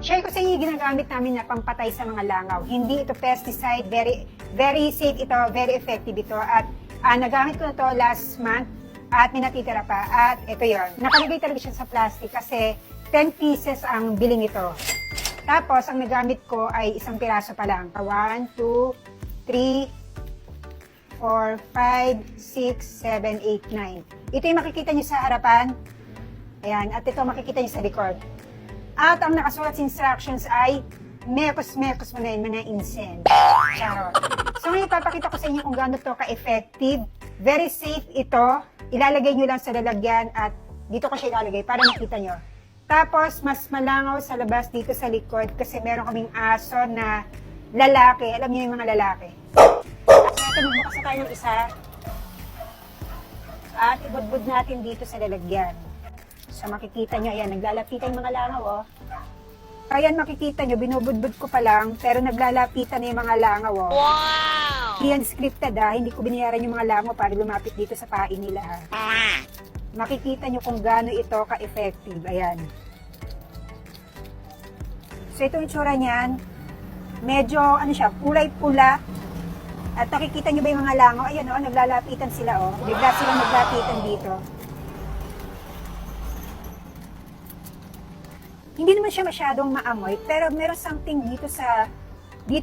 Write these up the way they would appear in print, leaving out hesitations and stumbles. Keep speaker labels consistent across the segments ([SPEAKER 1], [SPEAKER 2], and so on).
[SPEAKER 1] Share ko sa inyo yung ginagamit namin na pampatay sa mga langaw. Hindi ito pesticide, very safe ito, very effective ito. At nagamit ko na to last month at may natitira pa. At ito yon. Nakalagay talaga siya sa plastic kasi 10 pieces ang biling ito. Tapos, ang nagamit ko ay isang piraso pa lang. 1, 2, 3, 4, 5, 6, 7, 8, 9. Ito yung makikita nyo sa harapan. Ayan. At ito makikita nyo sa likod. At ang nakasulat sa instructions ay mekos-mekos mo na yun, mga incense. Charot. So ngayon ipapakita ko sa inyo kung gaano to ka-effective. Very safe ito. Ilalagay nyo lang sa lalagyan at dito ko siya ilalagay para makita nyo. Tapos mas malangaw sa labas dito sa likod kasi meron kaming aso na lalaki. Alam niyo yung mga lalaki. Ito, magbukas na tayo ng isa. At ibudbud natin dito sa lalagyan. So makikita nyo, ayan, naglalapitan yung mga langaw, oh. Ayan, makikita nyo, binubudbud ko pa lang, pero naglalapitan na yung mga langaw, oh. Wow! Hindi yan scripted, hindi ko binayaran yung mga langaw para lumapit dito sa pain nila, Makikita nyo kung gaano ito ka-effective, ayan. So ito yung itsura niyan, medyo, kulay pula. At nakikita nyo ba yung mga langaw? Ayan, oh, naglalapitan sila, oh. Bigla silang naglapitan dito. Hindi naman siya masyadong maamoy, pero meron something dito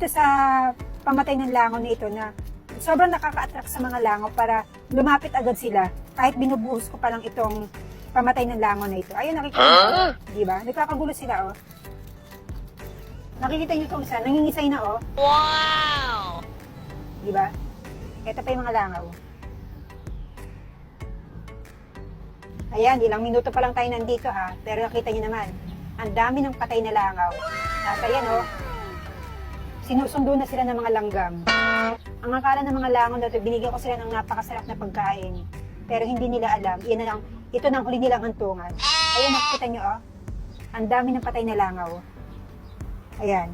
[SPEAKER 1] sa pamatay ng langaw na ito na sobrang nakaka-attract sa mga langaw para lumapit agad sila kahit binubuhos ko pa lang itong pamatay ng langaw na ito. Ayun, nakikita nyo, di ba? Nagkakagulo sila, oh. Nakikita nyo itong isa, nangingisay na, oh. Wow! Di ba? Ito pa yung mga langaw. Ayan, ilang minuto pa lang tayo nandito, ha. Pero nakita nyo naman, ang dami ng patay na langaw. At ayan, oh, sinusundo na sila ng mga langgam. Ang akala ng mga langaw na ito, binigyan ko sila ng napakasarap na pagkain. Pero hindi nila alam, ito na ang huli nilang hantungan. Ayan, nakikita nyo, oh, ang dami ng patay na langaw. Ayan.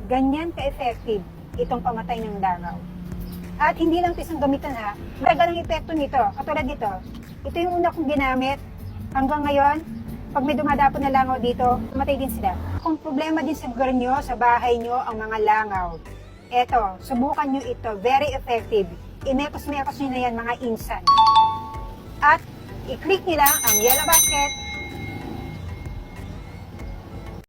[SPEAKER 1] Ganyan ka-effective itong pamatay ng langaw. At hindi lang ito isang gamitan, ha. Matagal ang epekto nito. Katulad dito, ito yung una kong ginamit. Hanggang ngayon, pag may dumadapon na langaw dito, matay din sila. Kung problema din sa lugar nyo, sa bahay nyo, ang mga langaw, eto, subukan nyo ito. Very effective. Imekos-mekos nyo na yan, mga insan. At i-click nyo lang ang yellow basket